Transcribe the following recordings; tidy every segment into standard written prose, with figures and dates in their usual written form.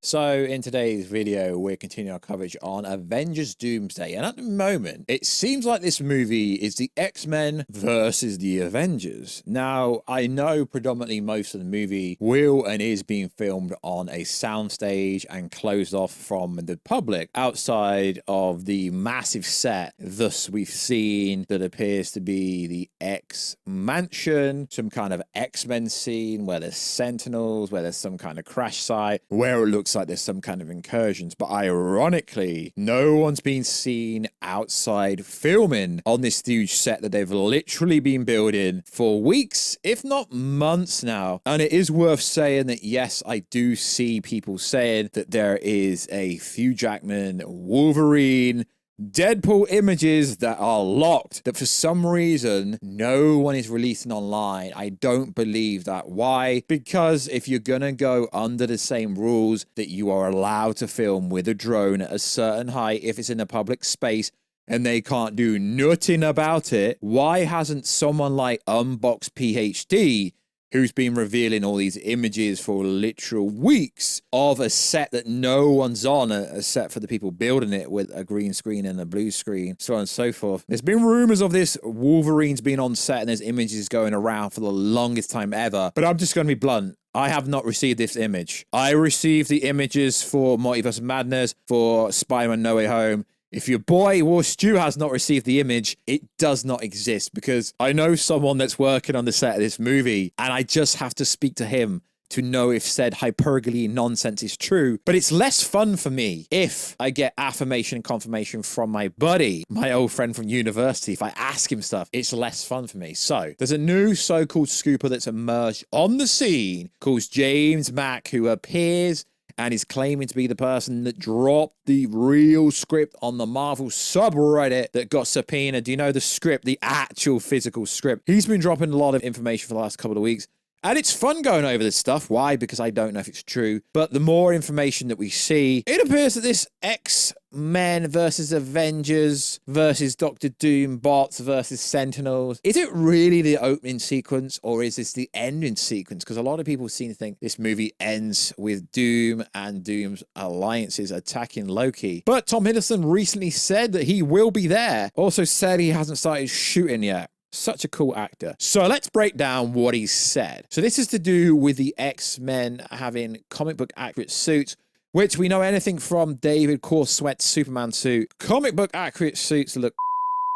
So in today's video, we're continuing our coverage on Avengers Doomsday. And at the moment, it seems like this movie is the X-Men versus the Avengers. Now, I know predominantly most of the movie will and is being filmed on a soundstage and closed off from the public outside of the massive set. Thus, we've seen that appears to be the X-Mansion, some kind of X-Men scene where there's Sentinels, where there's some kind of crash site, where it looks like there's some kind of incursions. But ironically, no one's been seen outside filming on this huge set that they've literally been building for weeks, if not months now. And it is worth saying that, yes, I do see people saying that there is a Hugh Jackman, Wolverine, Deadpool images that are locked, that for some reason no one is releasing online. I don't believe that. Why? Because if you're gonna go under the same rules that you are allowed to film with a drone at a certain height if it's in a public space and they can't do nothing about it, why hasn't someone like Unbox PhD, who's been revealing all these images for literal weeks of a set that no one's on, a set for the people building it with a green screen and a blue screen, so on and so forth. There's been rumors of this Wolverine's been on set and there's images going around for the longest time ever. But I'm just going to be blunt. I have not received this image. I received the images for Multiverse of Madness, for Spider-Man No Way Home. If your boy Warstu has not received the image, it does not exist, because I know someone that's working on the set of this movie and I just have to speak to him to know if said hyperbole nonsense is true. But it's less fun for me if I get affirmation and confirmation from my buddy, my old friend from university. If I ask him stuff, it's less fun for me. So there's a new so-called scooper that's emerged on the scene called James Mack, who appears and is claiming to be the person that dropped the real script on the Marvel subreddit that got subpoenaed. Do you know the script, the actual physical script? He's been dropping a lot of information for the last couple of weeks. And it's fun going over this stuff. Why? Because I don't know if it's true. But the more information that we see, it appears that this X-Men versus Avengers versus Doctor Doom bots versus Sentinels, is it really the opening sequence, or is this the ending sequence? Because a lot of people seem to think this movie ends with Doom and Doom's alliances attacking Loki. But Tom Hiddleston recently said that he will be there. Also said he hasn't started shooting yet. Such a cool actor. So let's break down what he said. So this is to do with the X-Men having comic book accurate suits, which we know anything from David Cornsweet's Superman suit. Comic book accurate suits look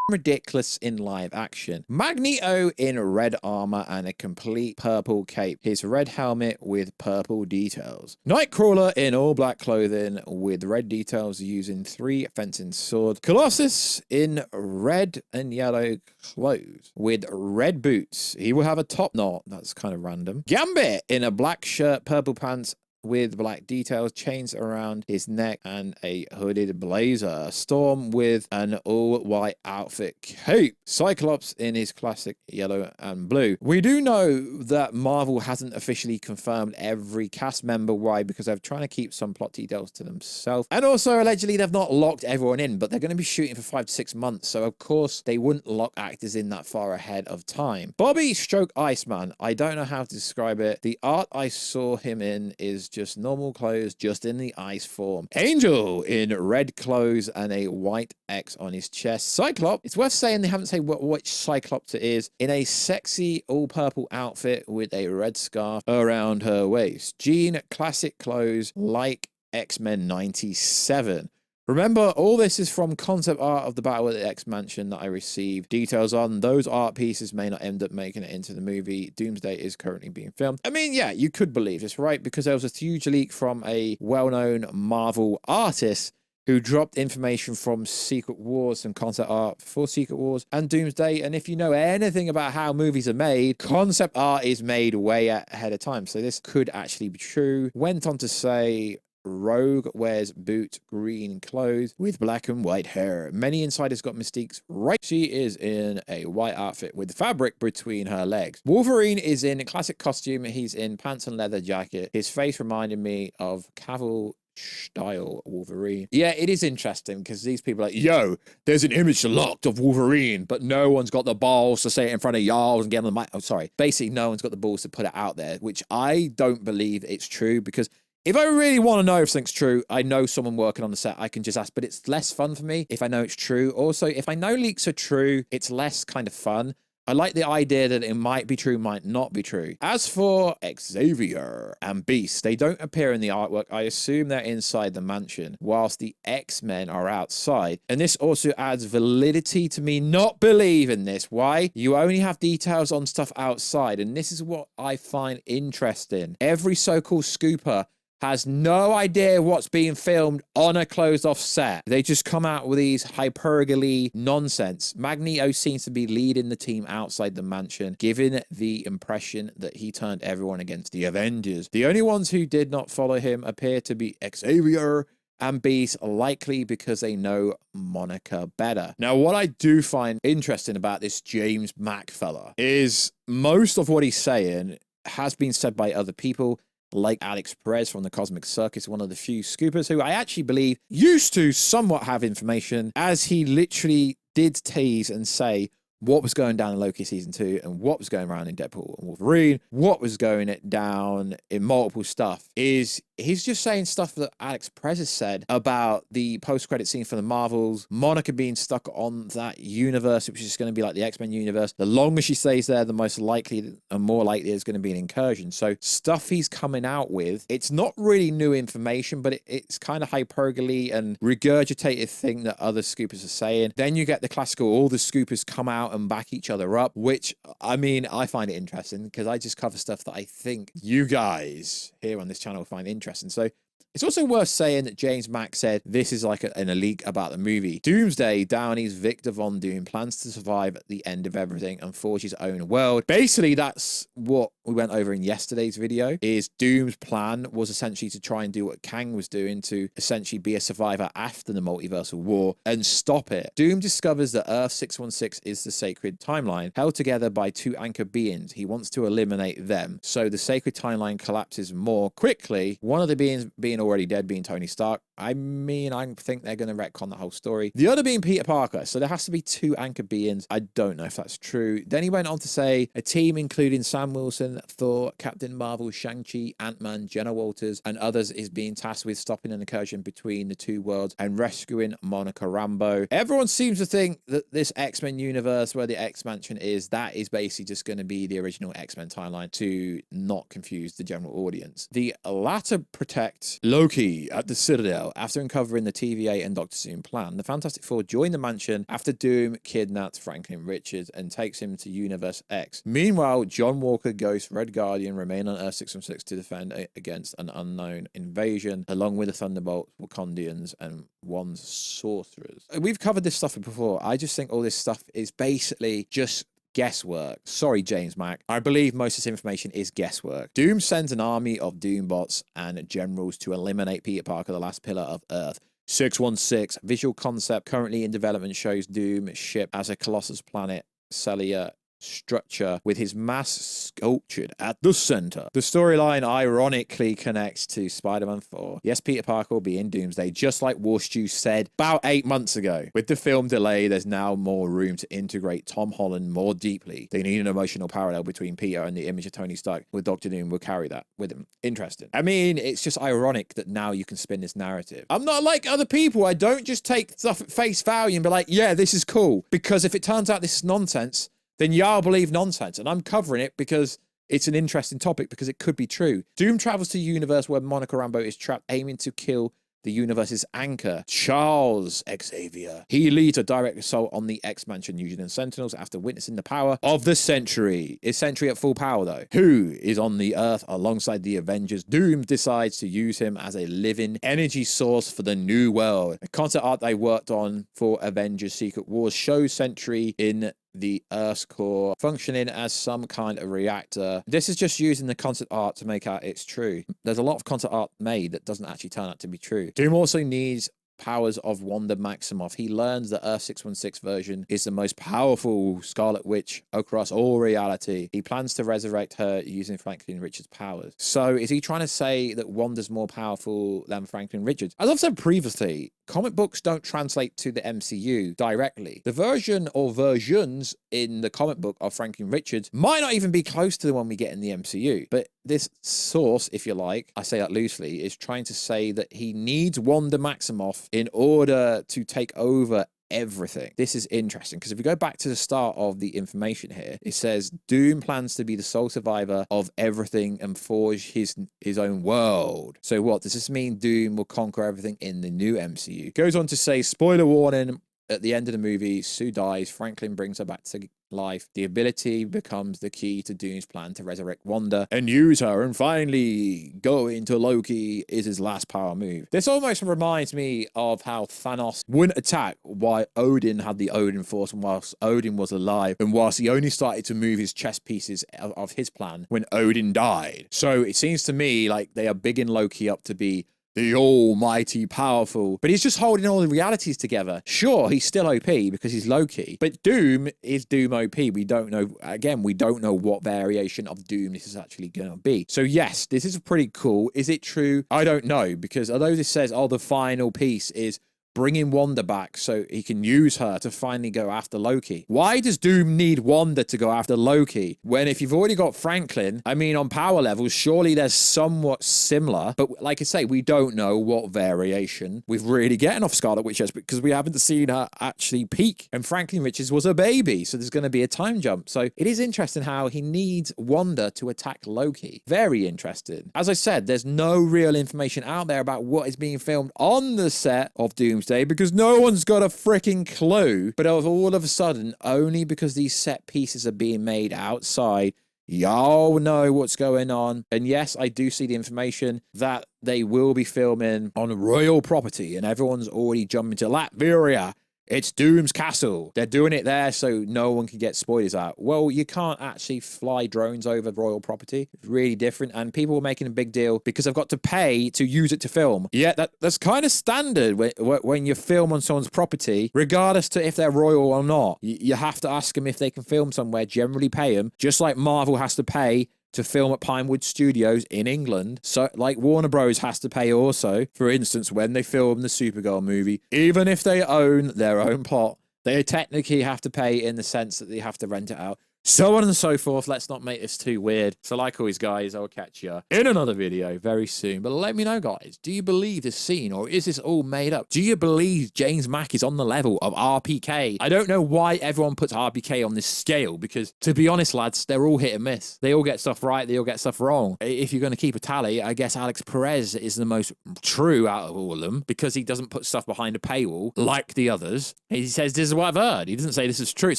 ridiculous in live action. Magneto in red armor and a complete purple cape. His red helmet with purple details. Nightcrawler in all black clothing with red details using 3 fencing swords. Colossus in red and yellow clothes with red boots. He will have a top knot. That's kind of random. Gambit in a black shirt, purple pants, with black details, chains around his neck, and a hooded blazer. Storm with an all-white outfit cape. Cyclops in his classic yellow and blue. We do know that Marvel hasn't officially confirmed every cast member. Why? Because they're trying to keep some plot details to themselves. And also, allegedly, they've not locked everyone in, but they're going to be shooting for 5 to 6 months. So, of course, they wouldn't lock actors in that far ahead of time. Bobby Stroke Iceman. I don't know how to describe it. The art I saw him in is just normal clothes, just in the ice form. Angel in red clothes and a white X on his chest. Cyclops, it's worth saying they haven't said which Cyclops it is, in a sexy all-purple outfit with a red scarf around her waist. Jean, classic clothes like X-Men 97. Remember, all this is from concept art of the Battle at the X-Mansion that I received details on. Those art pieces may not end up making it into the movie. Doomsday is currently being filmed. I mean, yeah, you could believe this, right? Because there was a huge leak from a well-known Marvel artist who dropped information from Secret Wars, some concept art for Secret Wars and Doomsday. And if you know anything about how movies are made, concept art is made way ahead of time. So this could actually be true. Went on to say, Rogue wears boot green clothes with black and white hair. Many insiders got Mystique's right. She is in a white outfit with fabric between her legs. Wolverine is in a classic costume. He's in pants and leather jacket. His face reminded me of Cavill style Wolverine. Yeah, it is interesting because these people are like, yo, there's an image locked of Wolverine, but no one's got the balls to say it in front of y'all and get on the mic. Oh, sorry. Basically, no one's got the balls to put it out there, which I don't believe it's true, because If I really want to know if something's true, I know someone working on the set, I can just ask, but it's less fun for me if I know it's true. Also, if I know leaks are true, it's less kind of fun. I like the idea that it might be true, might not be true. As for Xavier and Beast, they don't appear in the artwork. I assume they're inside the mansion, whilst the X-Men are outside. And this also adds validity to me not believing this. Why? You only have details on stuff outside, and this is what I find interesting. Every so-called scooper has no idea what's being filmed on a closed-off set. They just come out with these hyperbole nonsense. Magneto seems to be leading the team outside the mansion, giving the impression that he turned everyone against the Avengers. The only ones who did not follow him appear to be Xavier and Beast, likely because they know Monica better. Now, what I do find interesting about this James Mack fella is most of what he's saying has been said by other people, like Alex Perez from the Cosmic Circus, one of the few scoopers who I actually believe used to somewhat have information, as he literally did tease and say what was going down in Loki season 2 and what was going around in Deadpool and Wolverine, what was going down in multiple stuff. He's just saying stuff that Alex Perez has said about the post-credit scene for the Marvels, Monica being stuck on that universe, which is going to be like the X-Men universe. The longer she stays there, the most likely and more likely there's going to be an incursion. So stuff he's coming out with, it's not really new information, but it's kind of hyperbole and regurgitated thing that other scoopers are saying. Then you get the classical, all the scoopers come out and back each other up, which, I mean, I find it interesting because I just cover stuff that I think you guys here on this channel find interesting. So it's also worth saying that James Mack said this is like an leak about the movie. Doomsday, Downey's Victor Von Doom, plans to survive at the end of everything and forge his own world. Basically, that's what we went over in yesterday's video, is Doom's plan was essentially to try and do what Kang was doing, to essentially be a survivor after the multiversal war and stop it. Doom discovers that Earth 616 is the sacred timeline, held together by two anchor beings. He wants to eliminate them, so the sacred timeline collapses more quickly. One of the beings being already dead, being Tony Stark. I mean, I think they're going to retcon the whole story. The other being Peter Parker, so there has to be two anchor beings. I don't know if that's true. Then he went on to say a team including Sam Wilson, Thor, Captain Marvel, Shang-Chi, Ant-Man, Jenna Walters, and others is being tasked with stopping an incursion between the two worlds and rescuing Monica Rambeau. Everyone seems to think that this X-Men universe where the X-Mansion is, that is basically just going to be the original X-Men timeline to not confuse the general audience. The latter protect Loki at the Citadel. After uncovering the TVA and Dr. Doom plan, the Fantastic Four join the mansion after Doom kidnaps Franklin Richards and takes him to Universe X. Meanwhile, John Walker, Ghost, Red Guardian remain on Earth 616 to defend against an unknown invasion, along with the Thunderbolts, Wakandians, and Wanda's sorcerers. We've covered this stuff before. I just think all this stuff is basically just guesswork. Sorry, James Mack. I believe most of this information is guesswork. Doom sends an army of Doombots and generals to eliminate Peter Parker, the last pillar of Earth 616. Visual concept currently in development shows Doom ship as a Colossus planet, cellular structure with his mass sculptured at the center. The storyline ironically connects to Spider-Man 4. Yes, Peter Parker will be in Doomsday, just like Warstu said about 8 months ago. With the film delay, there's now more room to integrate Tom Holland more deeply. They need an emotional parallel between Peter and the image of Tony Stark, with Dr. Doom will carry that with him. Interesting. I mean, it's just ironic that now you can spin this narrative. I'm not like other people. I don't just take stuff at face value and be like, yeah, this is cool. Because if it turns out this is nonsense, then y'all believe nonsense. And I'm covering it because it's an interesting topic, because it could be true. Doom travels to a universe where Monica Rambeau is trapped, aiming to kill the universe's anchor, Charles Xavier. He leads a direct assault on the X-Mansion using Sentinels after witnessing the power of the Sentry. Is Sentry at full power, though? Who is on the Earth alongside the Avengers? Doom decides to use him as a living energy source for the new world. A concept art they worked on for Avengers Secret Wars shows Sentry in the Earth's core, functioning as some kind of reactor. This is just using the concept art to make out it's true. There's a lot of concept art made that doesn't actually turn out to be true. Doom also needs powers of Wanda Maximoff. He learns that Earth 616 version is the most powerful Scarlet Witch across all reality. He plans to resurrect her using Franklin Richards' powers. So is he trying to say that Wanda's more powerful than Franklin Richards? As I've said previously, comic books don't translate to the MCU directly. The version or versions in the comic book of Franklin Richards might not even be close to the one we get in the MCU. But this source, if you like, I say that loosely, is trying to say that he needs Wanda Maximoff in order to take over everything. This is interesting because if we go back to the start of the information here, it says Doom plans to be the sole survivor of everything and forge his own world. So what does this mean? Doom will conquer everything in the new MCU. Goes on to say, spoiler warning, at the end of the movie, Sue dies. Franklin brings her back to life. The ability becomes the key to Doom's plan to resurrect Wanda and use her, and finally go into Loki is his last power move. This almost reminds me of how Thanos wouldn't attack while Odin had the Odin Force and whilst Odin was alive, and whilst he only started to move his chess pieces of his plan when Odin died. So it seems to me like they are bigging Loki up to be the almighty powerful, but he's just holding all the realities together. Sure, he's still OP because he's Loki, but Doom is Doom OP. We don't know, again, we don't know what variation of Doom this is actually going to be. So yes, this is pretty cool. Is it true? I don't know, because although this says, oh, the final piece is bringing Wanda back so he can use her to finally go after Loki. Why does Doom need Wanda to go after Loki? When if you've already got Franklin, I mean, on power levels, surely they're somewhat similar. But like I say, we don't know what variation we've really getting off Scarlet Witch because we haven't seen her actually peak. And Franklin Richards was a baby, so there's going to be a time jump. So it is interesting how he needs Wanda to attack Loki. Very interesting. As I said, there's no real information out there about what is being filmed on the set of Doomsday because no one's got a freaking clue. But all of a sudden, only because these set pieces are being made outside, y'all know what's going on. And yes, I do see the information that they will be filming on royal property and everyone's already jumping to Latveria. It's Doom's castle. They're doing it there so no one can get spoilers out. Well, you can't actually fly drones over royal property. It's really different. And people were making a big deal because I've got to pay to use it to film. Yeah, that's kind of standard when you film on someone's property, regardless to if they're royal or not. You have to ask them if they can film somewhere, generally pay them, just like Marvel has to pay to film at Pinewood Studios in England. So, like Warner Bros. Has to pay also, for instance, when they film the Supergirl movie, even if they own their own plot, they technically have to pay in the sense that they have to rent it out. So on and so forth. Let's not make this too weird. So like always, guys, I'll catch you in another video very soon. But let me know, guys, do you believe this scene or is this all made up? Do you believe James Mack is on the level of RPK? I don't know why everyone puts RPK on this scale because, to be honest, lads, they're all hit and miss. They all get stuff right. They all get stuff wrong. If you're going to keep a tally, I guess Alex Perez is the most true out of all of them because he doesn't put stuff behind a paywall like the others. He says, this is what I've heard. He doesn't say this is true. It's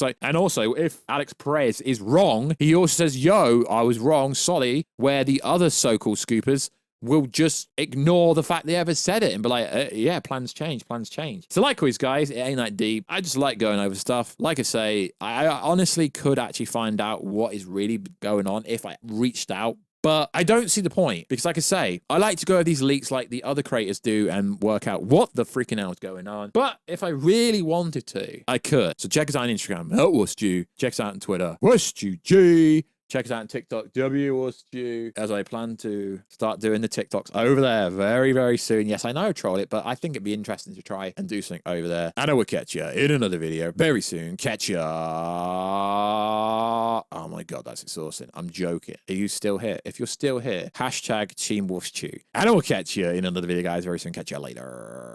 like, and also, if Alex Perez is wrong, he also says, yo, I was wrong, sorry, where the other so-called scoopers will just ignore the fact they ever said it and be like, yeah, plans change. So like always, guys, it ain't that deep. I just like going over stuff. Like I say, I honestly could actually find out what is really going on if I reached out. But I don't see the point because, like I say, I like to go over these leaks like the other creators do and work out what the freaking hell is going on. But if I really wanted to, I could. So check us out on Instagram, @Warstu. Check us out on Twitter, WarstuG. Check us out on TikTok, WWarstu, as I plan to start doing the TikToks over there very, very soon. Yes, I know I troll it, but I think it'd be interesting to try and do something over there. And I will catch you in another video very soon. Catch ya. Oh my God, that's exhausting. I'm joking. Are you still here? If you're still here, #TeamWolfStew. And I will catch you in another video, guys, very soon. Catch you later.